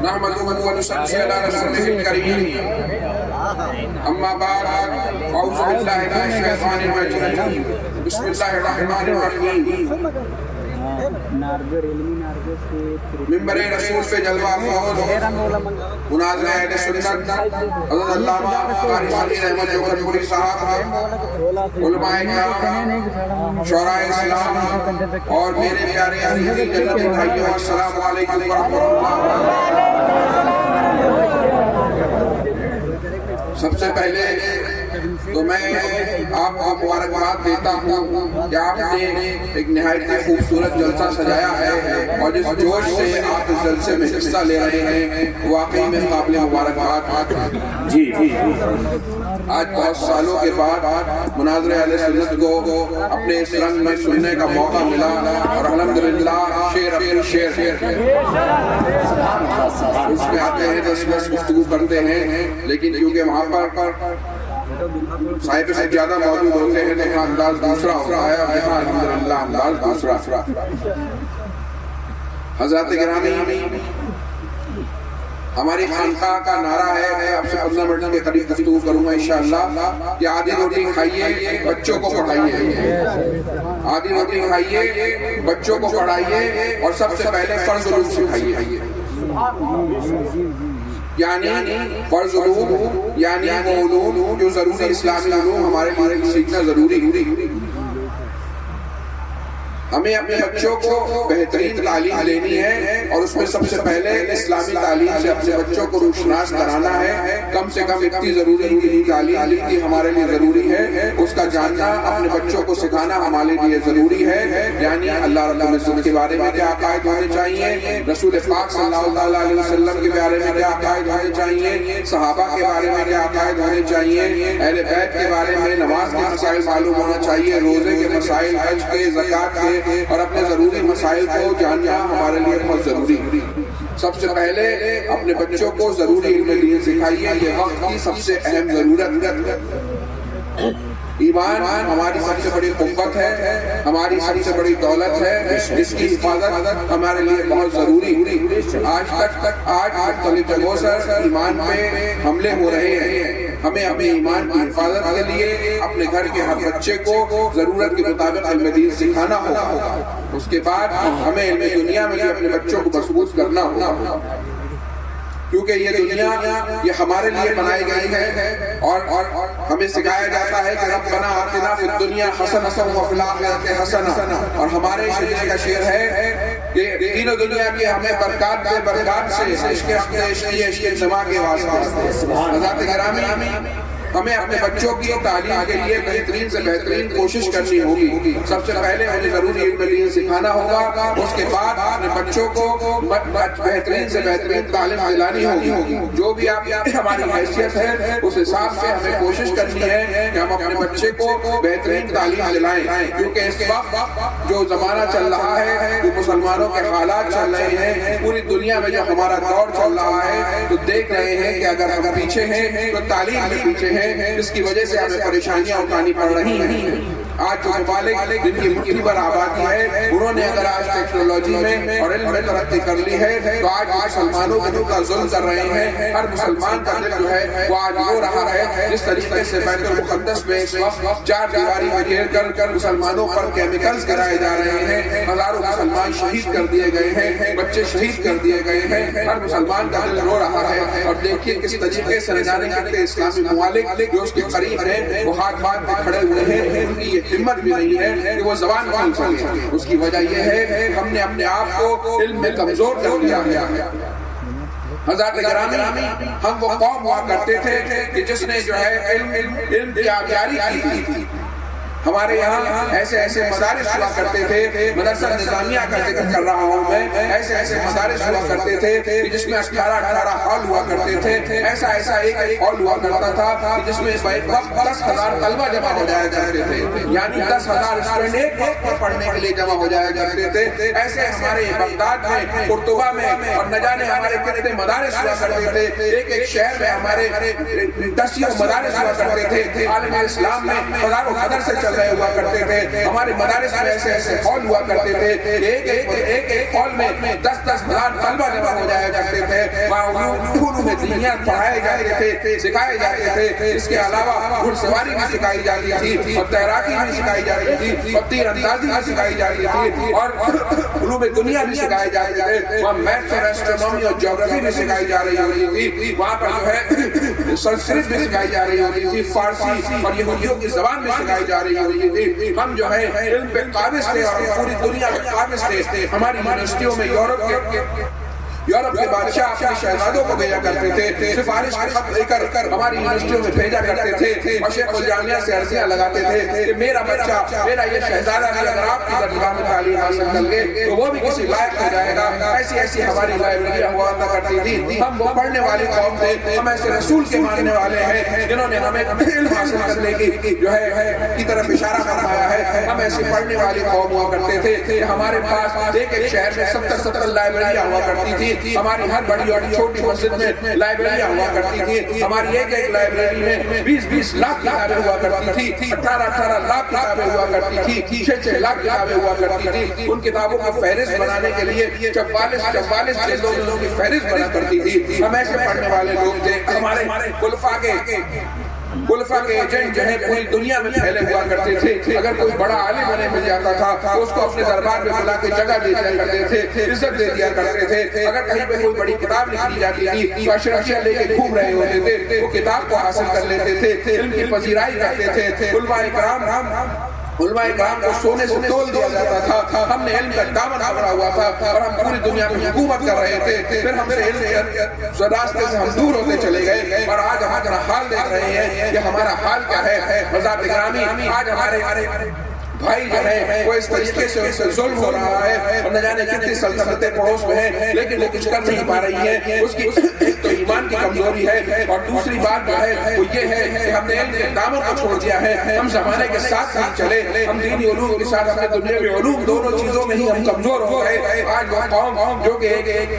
نحمده ونصلي على رسوله الكريم اما بعد اعوذ بالله من الشیطان الرجیم بسم اللہ الرحمن الرحیم ممبر رسول پہ جلوہ افروز مناظر اہل سنت حضرت علامہ قاری صدیق احمد جوہرپوری صاحب علماء کرام شعراء اسلام اور میرے پیارے عزیزی جنتی بھائیوں السلام علیکم ورحمۃ اللہ۔ سب سے پہلے تو میں آپ کو مبارکباد دیتا ہوں کہ آپ نے ایک نہایت خوبصورت جلسہ سجایا ہے اور جس جوش سے آپ اس جلسے میں حصہ لے رہے ہیں واقعی میں قابل مبارکباد جی آج بہت سالوں کے بعد مناظر اہل سنت کو اپنے اس رنگ میں سننے کا موقع ملا اور الحمدللہ شعر اپنی شعر اس میں آتے ہیں 10 منٹ گفتگو کرتے ہیں، لیکن کیونکہ وہاں پر صاحب سے زیادہ موجود ہوتے ہیں تو یہاں انداز دوسرا ہوتا ہے اور یہاں الحمدللہ انداز دوسرا۔ حضرات گرامی، ہماری خانقاہ کا نعرہ ہے، میں آپ سے 15 منٹ کے قریب گفتگو کروں گا انشاءاللہ کہ آدھی روٹی کھائیے بچوں کو پڑھائیے، آدھی روٹی کھائیے بچوں کو پڑھائیے اور سب سے پہلے فرض علوم سکھائیے، یعنی فرض علوم یعنی وہ علوم جو ضروری اسلامی علوم ہمارے لیے سیکھنا ضروری۔ ہمیں اپنے بچوں کو بہترین تعلیم لینی ہے اور اس میں سب سے پہلے اسلامی تعلیم سے اپنے بچوں کو روشناس کرانا ہے۔ کم سے کم اتنی ضروری تعلیم کی ہمارے لیے ضروری ہے، اس کا جاننا اپنے بچوں کو سکھانا ہمارے لیے ضروری ہے، یعنی اللہ رب العزت کے بارے میں کیا عقائد ہونے چاہیے، رسول پاک صلی اللہ علیہ وسلم کے بارے میں کیا عقائد ہونے چاہیے، صحابہ کے بارے میں کیا عقائد ہونے چاہیے، اہل بیت کے بارے میں نماز کے مسائل معلوم ہونا چاہیے، روزے کے مسائل، حج کے، زکوٰۃ کے اور اپنے ضروری مسائل کو جاننا ہمارے لیے بہت ضروری۔ سب سے پہلے اپنے بچوں کو ضروری علم دین سکھائیے، یہ وقت کی سب سے اہم ضرورت۔ ایمان ہماری سب سے بڑی قوت ہے، ہماری سب سے بڑی دولت ہے، اس کی حفاظت ہمارے لیے بہت ضروری۔ آج مختلف جگہوں سے ایمان پہ حملے ہو رہے ہیں، ہمیں اپنے ایمان کی حفاظت کے لیے اپنے گھر کے ہر بچے کو ضرورت کے مطابق علم دین سکھانا ہوگا، اس کے بعد ہمیں علم دنیا میں اپنے بچوں کو مضبوط کرنا ہوگا، کیونکہ یہ دنیا یہ ہمارے لیے بنائی گئی ہے اور ہمیں سکھایا جاتا ہے کہ ربنا آتنا فی الدنیا حسنۃ وفی الآخرۃ حسنۃ، اور ہمارے شریعت کا شعر ہے کہ دین و دنیا کی ہمیں برکات دے، برکات سے عشق جمع کے واسطے۔ حضرات گرامی، ہمیں اپنے بچوں کی تعلیم کے لیے بہترین سے بہترین کوشش کرنی ہوگی۔ سب سے پہلے انہیں ضروری علم دین سکھانا ہوگا، اس کے بعد اپنے بچوں کو بہترین سے بہترین تعلیم دلانی ہوگی۔ جو بھی آپ ہماری حیثیت ہے اس حساب سے ہمیں کوشش کرنی ہے کہ ہم اپنے بچے کو بہترین تعلیم دلائیں، کیونکہ اس وقت جو زمانہ چل رہا ہے، جو مسلمانوں کے حالات چل رہے ہیں، پوری دنیا میں جو ہمارا دور چل رہا ہے تو دیکھ رہے ہیں کہ اگر ہم پیچھے ہیں تو تعلیم میں پیچھے ہیں، اس کی وجہ سے ہمیں پریشانیاں اٹھانی پڑ رہی ہیں۔ آج جو ممالک جن کی مٹھی پر آبادی ہے، انہوں نے اگر آج ٹیکنالوجی میں اور علم میں ترقی کر لی ہے تو آج مسلمانوں کے دل کا ظلم کر رہے ہیں۔ ہر مسلمان کا دل جو ہے وہ آج ہو رہا ہے جس طریقے سے بیت المقدس میں اس وقت 4 دیواری میں گھیر کر مسلمانوں پر کیمیکلز گرائے جا رہے ہیں، ہزاروں مسلمان شہید کر دیے گئے ہیں، بچے شہید کر دیے گئے ہیں، ہر مسلمان کا دل رو رہا ہے۔ اور دیکھیے کس طریقے سے نظارے کرتے اسلامی ممالک جو اس کے قریب ہیں وہ ہاتھ باندھ کے کھڑے ہوئے ہیں، ان کی یہ ہمت بھی نہیں ہے کہ وہ زبان کھول سکیں۔ اس کی وجہ یہ ہے کہ ہم نے اپنے آپ کو علم میں کمزور کر دیا ہے۔ حضرات گرامی، ہم وہ قوم ہوا کرتے تھے کہ جس نے جو ہے علم کی آبیاری کی تھی۔ ہمارے یہاں ایسے ایسے مدارس ہوا کرتے تھے، مدرسہ نظامیہ کا ذکر کر رہا ہوں میں، ایسے ایسے مدارس ہوا کرتے تھے جس میں 18 ہال ہوا کرتے تھے، ایسا ایک ہال ہوا کرتا تھا جس میں ایک وقت 10,000 طلبہ جمع ہو جایا کرتے تھے، یعنی 10,000 اسٹوڈنٹ ایک وقت پر پڑھنے کے لیے جمع ہو جایا کرتے تھے۔ ایسے ہمارے بغداد میں، قرطبہ میں اور نہ جانے ہمارے کتنے مدارس ہوا کرتے تھے، ایک شہر میں ہمارے 10 مدارس ہوا کرتے تھے۔ عالم اسلام میں ہزاروں مدرسے چل چل رہے ہوا کرتے تھے. ہمارے مدارس میں ایسے ایسے ہال ہوا کرتے تھے, ایک ہال میں 10-10 ہزار طلبہ جمع ہو جایا کرتے تھے. وہاں علوم دینیات پڑھائے جاتے تھے, سکھائے جاتے تھے. اس کے علاوہ گھڑ سواری بھی سکھائی جاتی تھی, اور تیراکی بھی سکھائی جاتی تھی, اور تیر اندازی بھی سکھائی جاتی تھی, اور علوم دنیا بھی سکھائے جاتے تھے. وہاں میتھس اور ایسٹرونومی اور جیوگرافی بھی سکھائی جا رہی ہوتی تھی. وہاں پر جو ہے سنسکرت بھی سکھائی جا رہی ہوتی تھی, فارسی اور یہودیوں کی زبان بھی سکھائی جا رہی ہوتی تھی. ہم جو ہے علم پہ قابض تھے اور پوری دنیا میں قابض تھے. ہماری یونیورسٹیوں میں یورپ کے بادشاہ اپنے شہزادوں کو بھیجا کرتے تھے, سفارش کا خط لے کر ہماری یونیورسٹیوں میں بھیجا کرتے تھے, اور شیخ الجامعہ سے عرضیاں لگاتے تھے کہ میرا بچہ, میرا یہ شہزادہ اگر آپ کی درجہ میں تعلیم حاصل کر لے تو وہ بھی کسی لائق ہو جائے گا. ایسی ایسی ہماری لائبریریاں ہوا کرتی تھی. ہم وہ پڑھنے والی قوم تھے, ہم ایسے رسول کے ماننے والے ہیں جنہوں نے ہمیں علم حاصل کرنے کی جو ہے کی طرف اشارہ فرمایا ہے. ہم ایسی پڑھنے والی قوم ہوا کرتے تھے. ہمارے پاس ایک شہر میں 70 لائبریریاں ہوا کرتی تھی. ہماری ہر بڑی اور چھوٹی مسجد میں لائبریریاں ہوا کرتی تھی. ہماری ایک لائبریری میں 20 لاکھ کتابیں ہوا کرتی تھی, 18 لاکھ کتابیں ہوا کرتی تھی, 6 لاکھ کتابیں ہوا کرتی تھی. ان کتابوں کا فہرست بنانے کے لیے 44 جلدوں کی فہرست بنا کرتی تھی. ہم ایسے پڑھنے والے لوگ تھے. ہمارے خلفاء کے ایجنٹ جو ہے پوری دنیا میں پھیلے ہوا کرتے تھے. اگر کوئی بڑا عالم ہمیں مل جاتا تھا تو اس کو اپنے دربار میں بلا کے جگہ دے دیا کرتے تھے, عزت دے دیا کرتے تھے. اگر کہیں پہ کوئی بڑی کتاب لکھی جاتی تھی تو اشرفیہ لے کے گھوم رہے ہوتے تھے, وہ کتاب کو حاصل کر لیتے تھے, علم کی پذیرائی کرتے تھے. علماء کرام کو سونے سے تول دیا جاتا تھا. ہم نے علم کا دامن آورا ہوا تھا اور ہم پوری دنیا میں حکومت کر رہے تھے. پھر ہم سے علم کے راستے سے ہم دور ہوتے چلے گئے, اور آج ہمارا حال دیکھ رہے ہیں کہ ہمارا حال کیا ہے. حضرات گرامی, آج ہمارے بھائی جو ہے وہ اس طریقے سے ان سے ظلم ہو رہا ہے, اور نہ جانے کتنی سلطنتیں پڑوس میں ہیں لیکن وہ کچھ کر نہیں پا رہی ہیں. اس کی ایک تو ایمان کی کمزوری ہے, اور دوسری بات جو ہے وہ یہ ہے کہ ہم نے علم کے دامن کو چھوڑ دیا ہے. ہم زمانے کے ساتھ نہیں چلے, ہم دینی علوم کے ساتھ اپنے دنیاوی علوم دونوں چیزوں میں ہی ہم کمزور ہو گئے. آج وہ قوم جو کہ ایک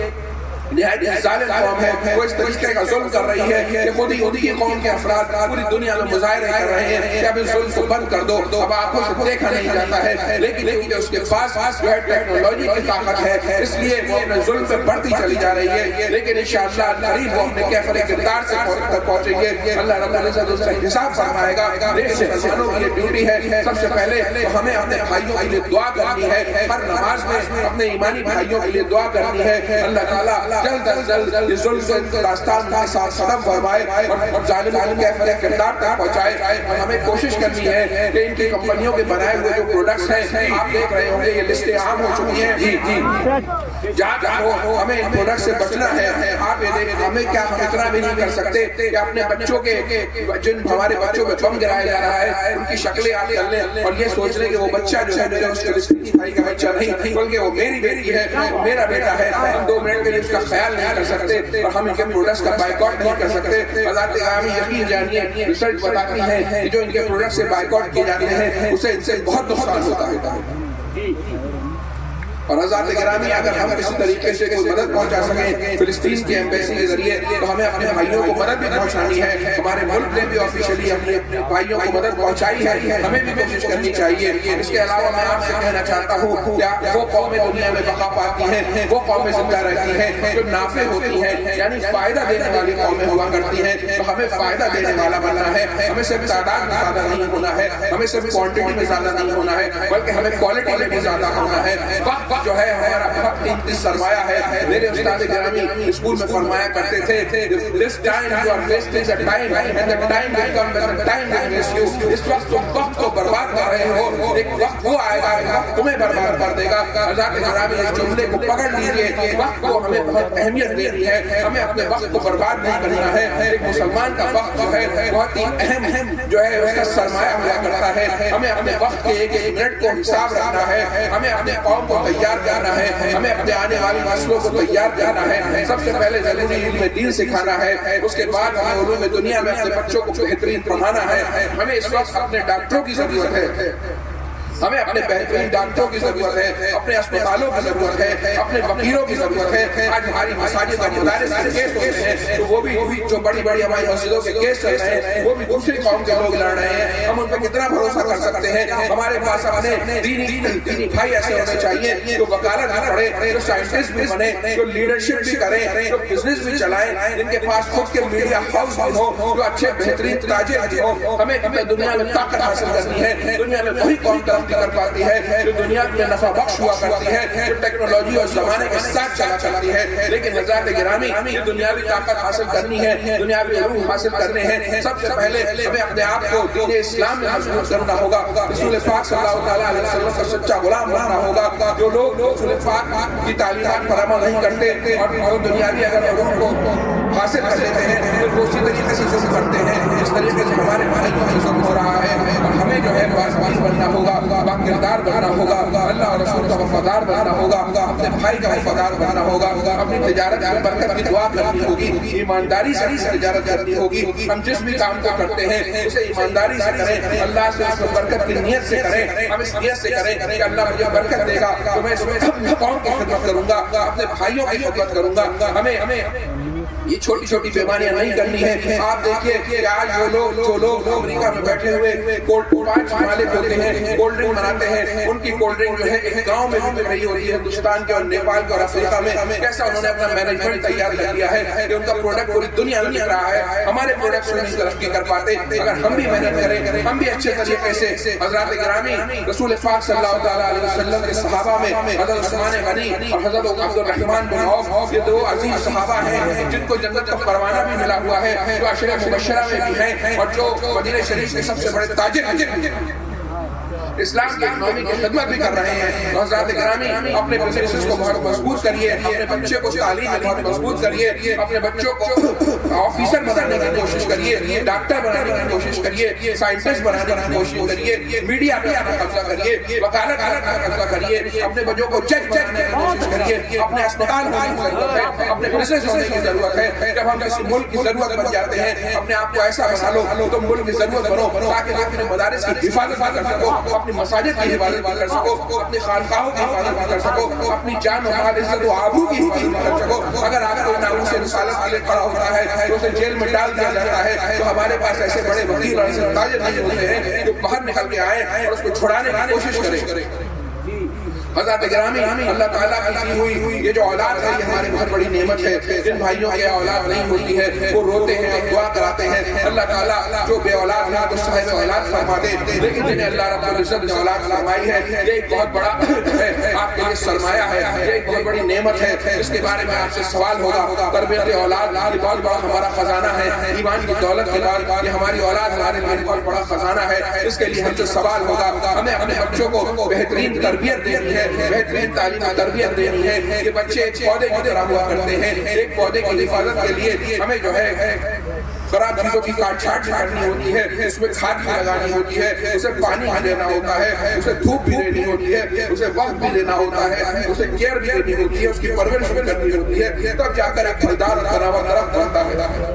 نہایت ظالم قوم ہے, وہ اس طریقے کا ظلم کر رہی ہے کہ خود ہی قوم کے افراد پوری دنیا میں مظاہرے کر رہے ہیں کہ اب اس ظلم کو بند کر دو. اب آنکھوں سے دیکھا نہیں جاتا ہے, لیکن کیونکہ اس کے پاس جو ہے ٹیکنالوجی کی طاقت ہے, اس لیے وہ اپنے ظلم پہ بڑھتی چلی جا رہی ہے. لیکن انشاءاللہ قریب وہ اپنے کیفر کردار سے پہنچیں گے. اللہ رب العزت اس کا حساب فرمائے گا. لیکن مسلمانوں کی یہ ڈیوٹی ہے, سب سے پہلے ہمیں اپنے بھائیوں کے لیے دعا کرنی ہے. ہر نماز میں اپنے ایمانی بھائیوں کے لیے دعا کرنی ہے. اللہ تعالیٰ جلد از جلد اس ظلم کو داستان کے ساتھ ختم فرمائے اور ظالموں کو کیفر کردار تک پہنچائے. ہمیں کوشش کرنی ہے کہ ان کی کمپنیوں کے بنائے ہوئے جو پروڈکٹس ہیں, آپ دیکھ رہے ہوں گے یہ لسٹیں عام ہو چکی ہیں. جہاں ہو ہمیں ان پروڈکٹ سے بچنا ہے. آپ یہ دیکھیں, ہمیں کیا ہم اتنا بھی نہیں کر سکتے کہ اپنے بچوں کے جن ہمارے بچوں پہ بم گرایا جا رہا ہے ان کی شکلیں آپ کر لیں اور یہ سوچ لیں کہ وہ بچہ جو ہے میرے اس فلسطینی بھائی کا بچہ نہیں بلکہ وہ میری بیٹی ہے, وہ میرا بیٹا ہے. ہم 2 منٹ کے لیے اس کا خیال نہیں کر سکتے اور ہم ان کے پروڈکٹس کا بائیکاٹ نہیں کر سکتے. حضرات گرامی یقین جانیے, ریسرچ بتاتی ہے کہ جو ان کے پروڈکٹ سے بائیکاٹ کیے جاتے ہیں اسے ان سے بہت نقصان ہوتا ہے. اور حضرات گرامی, اگر ہم کسی طریقے سے کوئی مدد پہنچا سکیں فلسطین کی ایمبیسی کے ذریعے تو ہمیں اپنے بھائیوں کو مدد بھی پہنچانی ہے. ہمارے ملک نے بھی آفیشلی اپنے بھائیوں کو مدد پہنچائی ہے, ہمیں بھی کوشش کرنی چاہیے. اس کے علاوہ میں آپ سے کہنا چاہتا ہوں کہ وہ قومیں دنیا میں بقا پاتی ہیں, وہ قومیں زندہ رہتی ہیں جو نافع ہوتی ہیں, یعنی فائدہ دینے والی قومیں ہوا کرتی ہیں. تو ہمیں فائدہ دینے والا بننا ہے. ہمیں صرف تعداد میں زیادہ نہیں ہونا ہے, ہمیں صرف کوانٹٹی میں زیادہ نہیں ہونا ہے, بلکہ ہمیں کوالٹی میں بھی زیادہ ہونا ہے. وقت جو ہے ہمارا بہت قیمتی سرمایہ ہے. میرے استاد گرامی اسکول میں فرمایا کرتے تھے, this time you are wasting the time and the time will come when the time will waste you. اس وقت تم وقت کو برباد کر رہے ہو, ایک وقت وہ آئے گا وقت تمہیں برباد کر دے گا. حضرات گرامی اس جملے کو پکڑ لیجیے, وقت کو ہمیں بہت اہمیت دینی ہے, ہمیں اپنے وقت کو برباد نہیں کرنا ہے. ایک مسلمان کا وقت جو ہے بہت ہی اہم جو ہے اس کا سرمایہ ہوا کرتا ہے. ہمیں اپنے وقت کے ایک منٹ کو حساب رکھنا ہے, ہمیں اپنے قوم کو تیار کرنا ہے, ہمیں اپنے آنے والی نسلوں کو تیار کرنا ہے. سب سے پہلے ضروری علم دین سکھانا ہے, اس کے بعد ہمیں علوم دنیا میں اپنے بچوں کو بہترین پڑھانا ہے. ہمیں اس وقت اپنے ڈاکٹروں کی ضرورت ہے. ہمیں اپنے بہترین ڈاکٹروں کی ضرورت ہے، اپنے اسپتالوں کی ضرورت ہے، اپنے وکیلوں کی ضرورت ہے۔ آج ہماری مساجد اور مدارس کے کیس ہوتے ہیں تو وہ بھی جو بڑی بڑی ہماری مسجدوں کے کیس چل رہے ہیں وہ بھی دوسری قوم کے لوگ لڑ رہے ہیں، ہم ان پہ کتنا بھروسہ کر سکتے ہیں؟ ہمارے پاس اپنے دینی بھائی ایسے ہونے چاہیے جو وکالت بھی پڑھے، جو سائنٹسٹ بھی بنے، جو لیڈرشپ بھی کریں، جو بزنس بھی چلائیں، جن کے پاس خود کے میڈیا ہاؤس بھی ہو، جو اچھے بہترین تاجر بھی ہو۔ ہمیں دنیا میں طاقت حاصل کرنی ہے، دنیا میں وہی قوم ترقی کر پاتی ہے جو دنیا میں نفع بخش ہوا کرتی ہے، جو ٹیکنالوجی اور زمانے کے ساتھ چلا چلتی ہے۔ لیکن حضرات گرامی، یہ دنیاوی طاقت حاصل کرنی ہے، دنیاوی علوم حاصل کرنے ہیں، سب سے پہلے ہمیں اپنے آپ کو دین اسلام میں مضبوط کرنا ہوگا، رسول پاک صلی اللہ تعالیٰ علیہ وسلم کا سچا غلام بننا ہوگا۔ جو لوگ رسول پاک کی تعلیمات پر عمل نہیں کرتے اور دنیاوی اگر علوم کو حاصل کر لیتے ہیں تو اسی طریقے سے ظلم کرتے ہیں، اس طریقے سے ہمارے بھائیوں سے ظلم ہو رہا ہے۔ اور ہمیں جو ہے بازباز بننا ہوگا، باکردار بننا ہوگا، اللہ اور رسول کا وفادار بننا ہوگا، اپنے بھائی کا وفادار بننا ہوگا، اپنی تجارت کی برکت کی دعا کرنی ہوگی، ایمانداری سے تجارت کرنی ہوگی۔ ہم جس بھی کام کو کرتے ہیں اسے ایمانداری سے کریں، اللہ سے اس کو برکت کی نیت سے کریں، ہم اس نیت سے کریں کہ اللہ مجھے برکت دے گا تو میں اس میں اپنے قوم کی خدمت کروں گا، اپنے بھائیوں کی خدمت کروں گا۔ ہمیں یہ چھوٹی چھوٹی بیماریاں نہیں کرنی ہے۔ آپ دیکھیے کہ آج جو لوگ امریکہ میں بیٹھے ہوئے پانچ مالک ہوتے ہیں، کولڈ ڈرنک بناتے ہیں، ان کی کولڈ ڈرنک جو ہے ایک گاؤں میں بھی مل رہی ہوتی ہے، ہندوستان کے اور نیپال کے اور افریقہ میں۔ کیسا انہوں نے اپنا مینجمنٹ تیار کر لیا ہے کہ ان کا پروڈکٹ پوری دنیا میں بک رہا ہے۔ ہمارے پروڈکٹس نہیں ترقی کر پاتے، اگر ہم بھی محنت کریں، ہم بھی اچھے طریقے سے۔ حضرات گرامی، رسول پاک صلی اللہ تعالیٰ علیہ وسلم کے صحابہ میں حضرت عثمان غنی اور حضرت عبد الرحمن بن عوف، یہ دو عظیم صحابہ ہیں جن کو جنت کا پروانہ بھی ملا ہوا ہے، جو عشرہ مبشرہ میں بھی ہیں اور جو مدینہ شریف کے سب سے بڑے تاجر ہیں، اسلام کی اکنامی کی خدمت بھی کر رہے ہیں۔ حضرات گرامی، اپنے بزنس کو بہت مضبوط کریے، اپنے بچے کو تعلیم میں بہت مضبوط کریے، اپنے بچوں کو آفیسر بنانے کی کوشش کریے، ڈاکٹر بنانے کی کوشش کریے، سائنٹسٹ بنانے کی کوشش کریے، میڈیا پہ اپنا قبضہ کریے، وکالت کا قبضہ کریے، اپنے بچوں کو جج بنانے کی کوشش کریے، اپنے اسپتال ہونے کی ضرورت ہے، اپنے بزنس ہونے کی ضرورت ہے۔ جب ہم کسی ملک کی ضرورت بن جاتے ہیں، اپنے آپ کو ایسا بنا لو تو ملک کی ضرورت بنو، تاکہ اپنے مدارس کی حفاظت کر سکو، اپنی مساجد کی حفاظت کر سکو، اپنی خانقاہوں کی حفاظت کر سکو، اپنی جان و مال عزت و آبرو کی حفاظت کر سکو۔ اگر آپ کوئی ناموس رسالت کے لیے کھڑا ہوتا ہے تو اسے جیل میں ڈال دیا جاتا ہے، تو ہمارے پاس ایسے بڑے وکیل اور ایسے تاجر نہیں ہوتے ہیں جو باہر نکل کے آئے اور اس کو چھڑانے کی کوشش کریں۔ حضرات گرامی، اللہ تعالیٰ کی دی ہوئی یہ جو اولاد ہے یہ ہماری بہت بڑی نعمت ہے۔ جن بھائیوں کی اولاد نہیں ہوتی ہے وہ روتے ہیں اور دعا کراتے ہیں، اللہ تعالیٰ جو بے اولاد ہے تو صاحب اولاد فرما دے، لیکن جنہیں اللہ رب العزت نے اولاد فرمائی ہے یہ ایک بہت بڑا آپ کے لیے سرمایہ ہے، یہ ایک بہت بڑی نعمت ہے۔ اس کے بارے میں آپ سے سوال ہوگا، تربیت اولاد یہ بہت بڑا ہمارا خزانہ ہے، ایمان کی دولت کے بعد یہ ہماری اولاد ہمارے لیے بہت بڑا خزانہ ہے۔ اس کے لیے ہم سے سوال ہوگا، ہمیں اپنے بچوں کو بہترین تربیت دینی ہے، بہترین تعلیم و تربیت دینی ہے۔ یہ بچے ایک پودے کی طرح ہوا کرتے ہیں، ایک پودے کی حفاظت کے لیے ہمیں جو ہے خراب چیزوں کی کاٹ چھانٹ کرنی ہوتی ہے، اس میں کھاد بھی لگانی ہوتی ہے، اسے پانی بھی دینا ہوتا ہے، اسے دھوپ بھی دینی ہوتی ہے، اسے وقت بھی دینا ہوتا ہے، اسے کیئر بھی دینی ہوتی ہے، اس کی پرورش بھی کرنی ہوتی ہے، تب جا کر ایک پھلدار اور تناور درخت بنتا ہے۔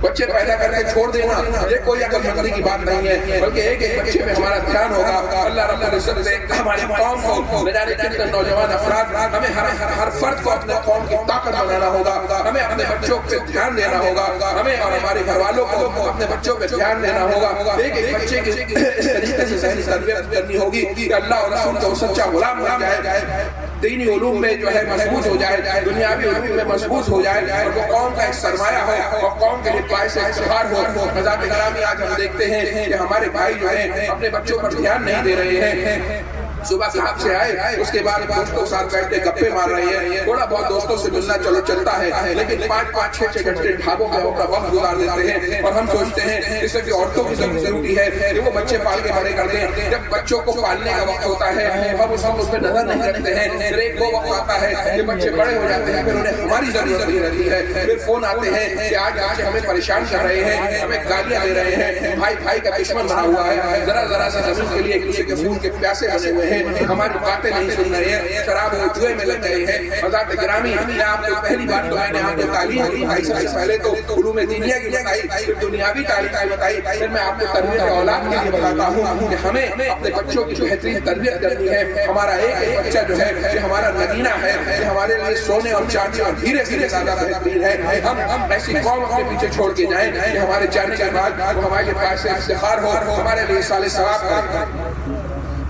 بچے پیدا کر کے چھوڑ دینا یہ کوئی عقل مندی کی بات نہیں ہے، بلکہ ایک ایک بچے میں ہمارا دھیان ہوگا۔ اللہ رب العزت سے ہماری قوم کو نہ جانے کتنے نوجوان افراد، ہمیں ہر فرد کو اپنے قوم کی طاقت بنانا ہوگا، ہمیں اپنے بچوں پہ دھیان دینا ہوگا، ہمیں اور ہمارے گھر والوں کو اپنے بچوں پہ دھیان دینا ہوگا۔ ایک ایک بچے کی اس طریقے سے ذہنی تربیت کرنی ہوگی کہ اللہ اور رسول کا سچا غلام بن جائے، دینی علوم میں جو ہے مضبوط ہو جائے، دنیاوی علوم میں مضبوط ہو جائے، اور وہ قوم کا ایک سرمایہ ہو اور قوم کے لیے باعث افتخار ہو۔ حضرات گرامی، آج ہم دیکھتے ہیں کہ ہمارے بھائی جو ہیں اپنے بچوں پر دھیان نہیں دے رہے ہیں، صبح کلب سے آئے اس کے بعد دوستوں کے ساتھ بیٹھ کے گپے مار رہے ہیں، تھوڑا بہت دوستوں سے ملنا چلو چلتا ہے، لیکن 5-6 گھنٹے ڈھابوں میں اپنا وقت گزار دیتے ہیں، اور ہم سوچتے ہیں اس سے کہ عورتوں کی ضروری ہے کہ وہ بچے پال کے بڑے کر دیں۔ جب بچوں کو پالنے کا وقت ہوتا ہے ہم اس وقت اس پہ نظر نہیں رکھتے ہیں، پھر ایک وہ وقت آتا ہے کہ بچے بڑے ہو جاتے ہیں، پھر انہیں ہماری ضرورت نہیں رہتی ہے، پھر فون آتے ہیں کہ آج ہمیں پریشان کر رہے ہیں، ہمیں گالیاں دے رہے ہیں، بھائی کا دشمن بنا ہوا ہے، ذرا ذرا سا زمین کے لیے ایک دوسرے کے خون کے پیاسے بنے ہوئے ہیں۔ ہیں, ہماری باتیں نہیں سن رہے ہیں, شراب و جوئے میں لگ گئے ہیں. حضرات گرامی, میں آپ کو پہلی بات تو میں نے آپ کو تعلیم بتائی, سب سے پہلے تو علوم دینیہ کی بتائی, پھر دنیاوی تعلیم بتائی, پھر میں آپ کو تربیت اولاد کے لیے بتاتا ہوں کہ ہمیں اپنے بچوں کی بہترین تربیت کرنی ہے. ہمارا ایک بچہ جو ہے یہ ہمارا نگینہ ہے, یہ ہمارے لیے سونے اور چاندی اور ہیرے سے زیادہ بہترین ہے. ہم ایسی قوم اپنے پیچھے چھوڑ کے جائیں کہ ہمارے جانے کے بعد ہمارے پاس افتخار ہو, ہمارے لیے سال ثواب کرے.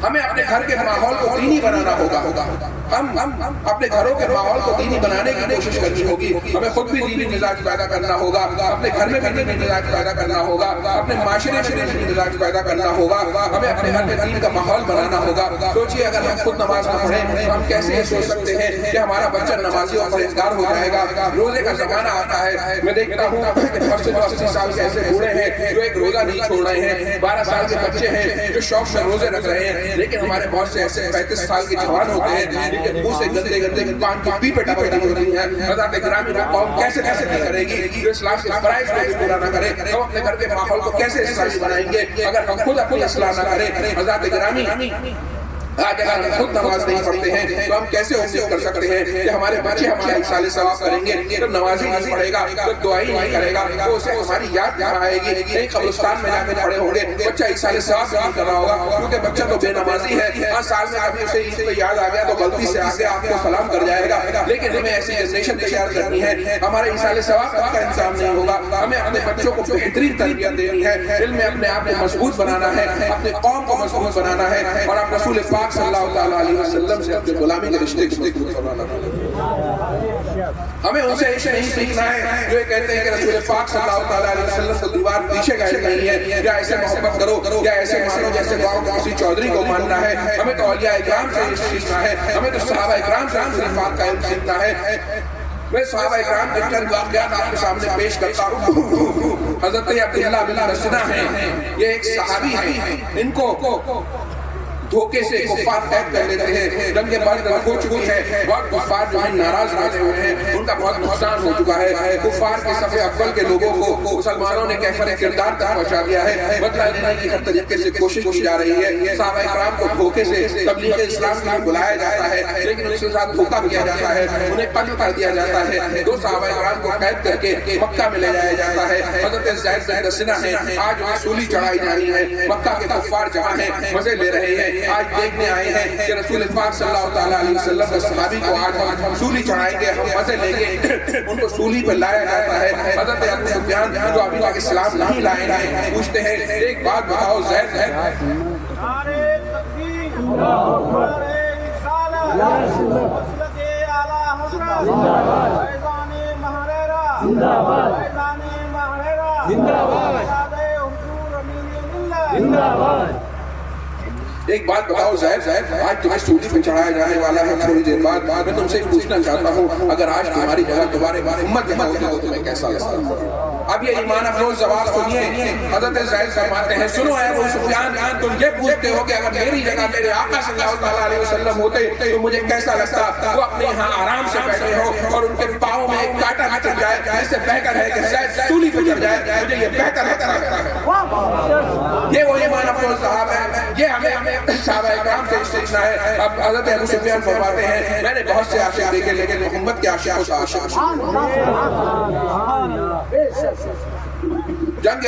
ہمیں اپنے گھر کے ماحول کو دینی بنانا ہوگا. ہم اپنے گھروں کے ماحول کو دینی بنانے کی کوشش کرنی ہوگی. ہمیں خود بھی دینی مزاج پیدا کرنا ہوگا, اپنے گھر میں بھی دینی مزاج پیدا کرنا ہوگا, اپنے معاشرے میں بھی دینی مزاج پیدا کرنا ہوگا. ہمیں اپنے گھر میں دین کا ماحول بنانا ہوگا. سوچیے اگر ہم خود نماز نہ پڑھیں ہم کیسے یہ سوچ سکتے ہیں کہ ہمارا بچہ نمازی اور پرہیزگار ہو جائے گا. روزے کا زمانہ آتا ہے, میں دیکھتا ہوں کہ 80 سال کے ایسے بوڑھے ہیں جو ایک روزہ نہیں چھوڑ رہے ہیں, 12 سال کے بچے ہیں جو شوق سے روزے رکھ رہے ہیں, لیکن ہمارے بہت سے ایسے 35 سال کے جوان ہوتے ہیں جن کے منہ سے گندے گندے پان کی پی پہ ٹپک رہی ہوتی ہیں. حضرات گرامی, وہ قوم کیسے کرے گی جو اسلام کے فرائض کو بھی پورا نہ کرے؟ ہم اپنے گھر کے ماحول کو کیسے اسلامی بنائیں گے اگر ہم خود اپنی اصلاح نہ کریں؟ حضرات گرامی, آج اگر ہم خود نماز نہیں پڑھتے ہیں تو ہم کیسے امید کر سکتے ہیں کہ ہمارے بچے ہمارا ایصال ثواب کریں گے؟ جب نمازی نہیں پڑھے گا, جب دعائی نہیں کرے گا تو اسے ہماری یاد کہاں آئے گی؟ نہیں قبرستان میں جا کے پڑے ہوں گے, بچہ ایصال ثواب نہیں کر رہا ہوگا کیونکہ بچہ تو بے نمازی ہے. ہر سال میں ابھی اسے عید پہ یاد آ گیا تو غلطی سے آ کے آپ کو سلام کر جائے گا. لیکن ہمیں ایسی جنریشن تیار کرنی ہے, ہمارے ایصال ثواب کا انتظام نہیں ہوگا. ہمیں اپنے بچوں کو بہترین تربیت دینی ہے, علم میں اپنے آپ کو مضبوط بنانا ہے, اپنے قوم کو مضبوط بنانا ہے, اور آپ رسول پاک صلی اللہ علیہ وسلم سے اپنے غلامی کے رشتے کو بنانا ہے. ہمیں ان سے ایسے نہیں سیکھنا ہے جو یہ کہتے ہیں کہ رسول پاک صلی اللہ علیہ وسلم کو دیوار پیچھے گائے نہیں ہے, یا ایسے محبت کرو یا ایسے مانو جیسے گاؤں کے کسی چودھری کو ماننا ہے. ہمیں تو اولیاء اکرام سے سیکھنا ہے, ہمیں تو صحابہ اکرام سے رسول پاک کا علم سیکھنا ہے. میں صحابہ اکرام کے چند واقعات آپ کے سامنے پیش کرتا ہوں. حضرت عبداللہ بن مسعود ہیں, یہ ایک صحابی ہیں, ان کو دھوکے سے کفار قید کر لیتے ہیں. جنگ بدر ہو چکی ہے, بہت کفار جو ہیں ناراض رہتے ہوئے ہیں, ان کا بہت نقصان ہو چکا ہے. کفار کے صف اول کے لوگوں کو مسلمانوں نے کیفر کردار تک پہنچا دیا ہے, بدلہ لینے کی ہر طریقے سے کوشش کی جا رہی ہے. صحابہ کرام کو دھوکے سے تبلیغ اسلام کے لیے بلایا جاتا ہے, لیکن ان کے ساتھ دھوکہ کیا جاتا ہے, انہیں قتل کر دیا جاتا ہے. دو صحابہ کرام کو قید کر کے مکہ میں لے جایا جاتا ہے. حضرت زید بن حارثہ ہیں, آج انہیں سولی چڑھائی جا رہی ہے. مکہ کے کفار جہاں ہیں مزے لے رہے ہیں, آج دیکھنے آئے ہیں کہ رسول پاک صلی اللہ علیہ وسلم کے صحابی کو آج ہم سولی چڑھائیں گے, ہم مزے لیں گے. ان کو سولی پر لایا جاتا ہے. حضرت ابو سفیان جو ابھی تک اسلام نہیں لائے ہیں پوچھتے ہیں ایک بات بتاؤ زید ہے, نعرہ تکبیر, نعرہ رسالت, مسلک اعلی حضرت, فیضان محررہ, فیضان محررہ, زیادہ حضور امین ملت. ایک بات بتاؤ زید, آج تمہیں سولی پہ چڑھایا جانے والا ہے. تھوڑی دیر بعد میں تم سے پوچھنا چاہتا ہوں, اگر آج تمہاری جگہ تمہارے محمد یہاں ہوتے تو تمہیں کیسا لگتا؟ اب یہ ایمان افروز جواب سنیے. حضرت زید فرماتے ہیں, سنو اے ابو سفیان, تم یہ پوچھتے ہو کہ اگر میری جگہ میرے آقا صلی اللہ علیہ وسلم ہوتے تو مجھے کیسا لگتا؟ وہ اپنے یہاں آرام سے بیٹھے ہو اور ان کے پاؤں میں ایک کانٹا نہ چڑھ جائے, اس سے بہتر ہے کہ زید سولی پہ چڑھ جائے. مجھے یہ بہتر لگتا ہے. یہ وہ ایمان افروز صاحب ہے, یہ ہمیں صحابہ اکرام سے سیکھنا ہے. اب حضرت ابو سفیان فرماتے ہیں, میں نے بہت سے عاشق دیکھے لیکن محمد کے عاشقوں سے عاشق. جنگ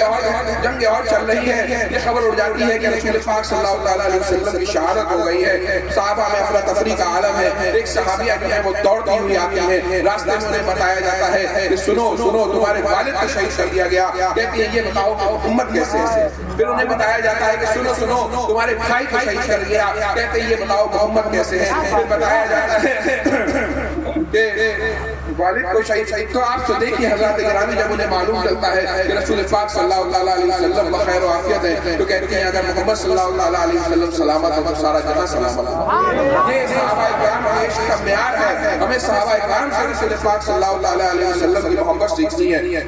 اور چل رہی ہے, یہ خبر اڑ جاتی ہے کہ رسول پاک صلی اللہ علیہ وسلم کی شہادت ہو گئی ہے. صحابہ میں افراتفری کا عالم ہے. ایک صحابیہ جو ہے وہ دوڑتی ہوئی آتی ہیں, راستے میں انہیں بتایا جاتا ہے کہ سنو تمہارے والد کو شہید کر دیا گیا. کہتی ہے یہ بتاؤ کہ محمد کیسے ہے؟ پھر انہیں بتایا جاتا ہے کہ سنو تمہارے بھائی کو شہید کر دیا. کہتے ہیں یہ بتاؤ محمد کیسے ہے؟ پھر بتایا جاتا ہے کہ والد کو شہید. تو آپ سے دیکھیے حضرات گرامی, جب انہیں معلوم چلتا ہے کہ رسول پاک صلی اللہ علیہ وسلم بخیر و عافیت ہے تو کہتے ہیں اگر محمد صلی اللہ علیہ وسلم سلامت ہے تو سارا جہاں سلامت ہے. یہ صحابہ کرام کا عشق کا معیار ہے. ہمیں صحابہ کرام سے رسول پاک صلی اللہ علیہ وسلم کی محبت سیکھنی ہے.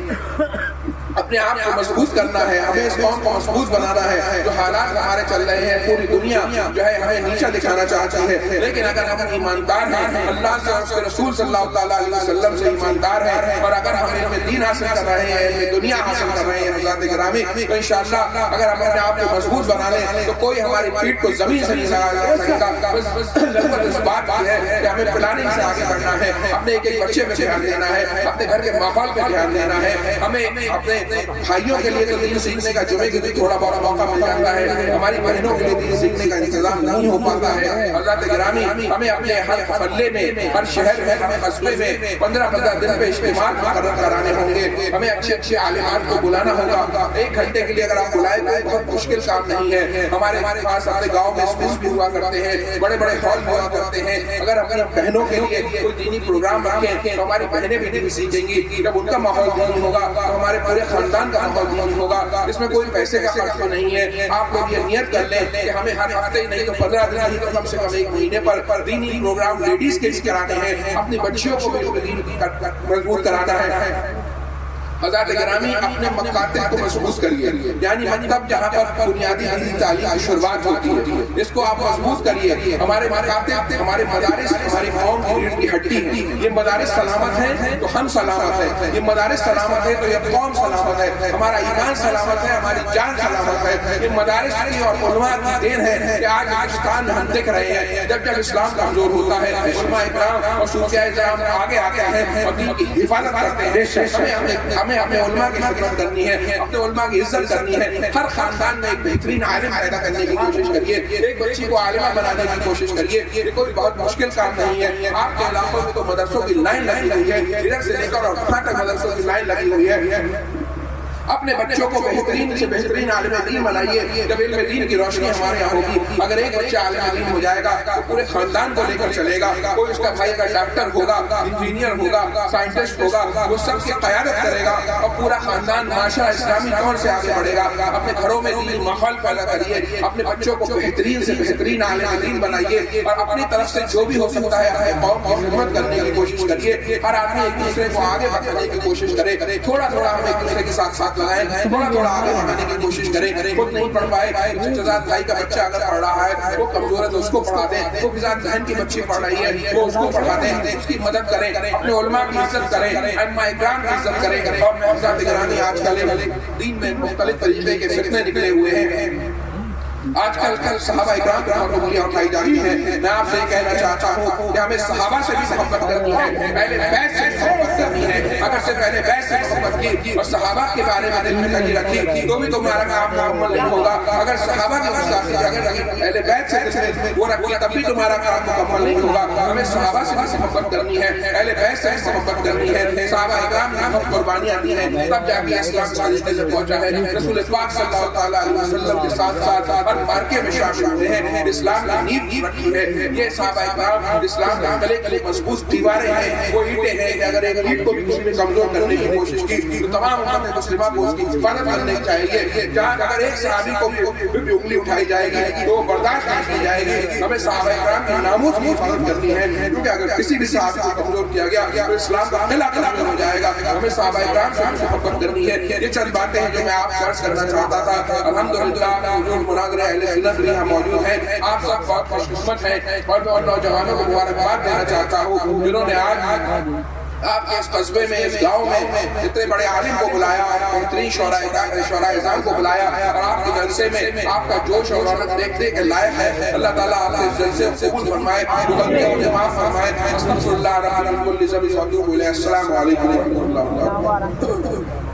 اپنے آپ کو مضبوط کرنا ہے، ہمیں اس قوم کو مضبوط بنانا ہے. جو حالات ہمارے چل رہے ہیں پوری دنیا جو ہے ہمیں نیچا دکھانا چاہتی ہے، لیکن اگر ہم ایماندار ہیں، اللہ سے اور اس کے رسول صلی اللہ تعالیٰ علیہ وسلم سے ایماندار ہیں، اور اگر ہم علم دین حاصل کر رہے ہیں، علم دنیا حاصل کر رہے ہیں حضرات گرامی، تو انشاءاللہ اگر ہم اپنے آپ کو مضبوط بنا لیں تو کوئی ہماری پیٹھ کو زمین سے نہیں لگا سکتا. بس ضرورت اس بات کی ہے کہ ہمیں پلاننگ سے آگے بڑھنا ہے، اپنے ایک ایک بچے پہ دھیان دینا ہے، اپنے گھر کے ماحول پہ دھیان دینا ہے. ہمیں اپنے بھائیوں کے لیے تو دین سیکھنے کا جمعے کے دن تھوڑا بہت موقع مل جاتا ہے، ہماری بہنوں کے لیے دین سیکھنے کا انتظام نہیں ہو پاتا ہے. حضرات گرامی، ہمیں اپنے ہر محلے میں، ہر شہر میں، ہر قصبے میں 15-15 دن پہ اجتماع مقرر کرانے ہوں گے. ہمیں اچھے عالمات کو بلانا ہوگا. 1 گھنٹے کے لیے اگر آپ بلائیں تو بہت مشکل کام نہیں ہے. ہمارے پاس اپنے گاؤں میں اسکول بھی ہوا کرتے ہیں، بڑے بڑے ہال ہوا کرتے ہیں. اگر اپنی بہنوں کے لیے کوئی دینی پروگرام رکھیں تو ہماری بہنیں بھی دین سیکھیں گی. جب ان کا ماحول دینی ہوگا تو ہمارے پورے خاندان کا ماحول دینی ہوگا. اس میں کوئی پیسے کا خرچ تو نہیں ہے. آپ لوگ یہ نیت کر لیں کہ ہمیں ہر ہفتے ہی نہیں تو 15 دن ہی تو کم سے کم 1 مہینے پر دینی پروگرام لیڈیز کے کرانے ہیں، اپنی بچیوں کو بھی دین مضبوط کرانا ہے. حضرات گرامی، اپنے مکاتب کو مضبوط کریے، یعنی مکتب جہاں پر بنیادی دینی تعلیم کی شروعات ہوتی ہے، اس کو آپ مضبوط کریے. ہمارے مکاتب، ہمارے مدارس ہماری قوم کی ریڑھ کی ہڈی ہیں. یہ مدارس سلامت ہیں تو ہم سلامت ہیں، یہ مدارس سلامت ہے تو یہ قوم سلامت ہے، ہمارا ایمان سلامت ہے، ہماری جان سلامت ہے. یہ مدارس کی اور علماء کی دین ہے کہ آج ہندوستان میں ہم دیکھ رہے ہیں جب اسلام کمزور ہوتا ہے علماء اکرام اور صوفیاء کرام آگے آتے ہیں اور دین کی حفاظت کرتے ہیں. ہمیں اپنے علماء کی خدمت کرنی ہے، اپنے علماء کی عزت کرنی ہے. ہر خاندان میں ایک بہترین عالم پیدا کرنے کی کوشش کریے، ایک بچی کو عالمہ بنانے کی کوشش کریے. یہ کوئی بہت مشکل کام نہیں ہے. آپ کے علاقوں میں تو مدرسوں کی لائن لگی ہوئی ہے، ادھر سے لے کر اور وہاں تک مدرسوں کی لائن لگی ہوئی ہے. اپنے بچوں کو بہترین سے بہترین عالم دین بنائیے. جب علم دین کی روشنی ہمارے یہاں ہوگی، اگر ایک بچہ عالم دین ہو جائے گا تو پورے خاندان کو لے کر چلے گا. کوئی اس کا بھائی کا ڈاکٹر ہوگا، انجینئر ہوگا، سائنٹسٹ ہوگا، وہ سب کی قیادت کرے گا اور پورا خاندان معاشرہ اسلامی طور سے آگے بڑھے گا. اپنے گھروں میں دین ماحول پیدا کریے، اپنے بچوں کو بہترین سے بہترین عالم دین بنائیے اور اپنی طرف سے جو بھی ہو سکتا ہے اپنے قوم کی خدمت کرنے کی کوشش کریے. ہر آدمی ایک دوسرے کو آگے بڑھانے کی کوشش کرے. تھوڑا تھوڑا ہم ایک دوسرے کے ساتھ لگائیں، تھوڑا تھوڑا آگے بڑھانے کی کوشش کریں. خود نہیں پڑھ پائے، چچزاد بھائی کا بچہ اگر پڑھ رہا ہے، وہ کمزور ہے تو اس کو پڑھا دیں. وہ فضاد بہن کی بچی پڑھ رہی ہے، وہ اس کو پڑھا دیں، اس کی مدد کریں. اپنے علماء کی عزت کریں، ائمہ اکرام کی عزت کریں. اور حضرات گرامی، آج کل دین میں مختلف طریقے کے فتنے نکلے ہوئے ہیں. آج کل صحابہ اکرام پر انگلیاں اٹھائی جاتی ہیں. میں آپ سے یہ کہنا چاہتا ہوں کہ ہمیں صحابہ سے بھی محبت کرنی ہے، پہلے بیت سے محبت کرنی ہے. اگر سے پہلے بیت سے محبت کی اور صحابہ کے بارے میں دل میں کمی رکھی تو بھی تمہارا کام مکمل نہیں ہوگا. اگر صحابہ کے مستحق اگر پہلے بیت سے دل میں وہ رکھی تب بھی تمہارا کام مکمل نہیں ہوگا. ہمیں صحابہ سے بھی محبت کرنی ہے، پہلے بیت سے محبت کرنی ہے. صحابہ اکرام نے بہت قربانیاں دی ہیں تب جا کے اسلام اس طریقے سے پہنچا ہے. رسول پاک صلی اللہ تعالیٰ علیہ وسلم کے ساتھ ساتھ مارکے میں شامل ہوئے ہیں، اسلام نے نیو رکھی ہے. یہ صحابہ اکرام اسلام کے قلعے کے لیے مضبوط دیواریں ہیں، وہ اینٹیں ہیں کہ اگر ایک اینٹ کو بھی کسی نے کمزور کرنے کی کوشش کی تو تمام امت مسلمہ کو اس کی حفاظت کرنی چاہیے. جہاں اگر ایک صحابی کو بھی انگلی اٹھائی جائے گی تو برداشت نہیں کی جائے گی. ہمیں صحابہ اکرام کی ناموس کی حفاظت کرنی ہے، کیونکہ اگر کسی بھی صحابی کو کمزور کیا گیا تو اسلام کا قلعہ کمزور ہو جائے گا. ہمیں صحابہ اکرام سے محبت کرنی ہے. یہ چند باتیں ہیں جو میں آپ سے عرض کرنا چاہتا تھا. الحمدللہ حضور مناظر اہل سنت بھی یہاں موجود ہیں. آپ سب بہت خوش قسمت ہیں اور نوجوانوں کو مبارکباد دینا چاہتا ہوں جنہوں نے آج آپ کے اس قصبے میں، اس گاؤں میں اتنے بڑے عالم کو بلایا، بہترین شعراء اعظام کو بلایا اور آپ کے جلسے میں آپ کا جوش اور رونق دیکھنے کے لائق ہے. اللہ تعالیٰ آپ کے اس جلسے کو قبول فرمائے، غلطیوں کو معاف فرمائے. استغفر اللہ رب العالمین. السلام علیکم ورحمۃ اللہ وبرکاتہ.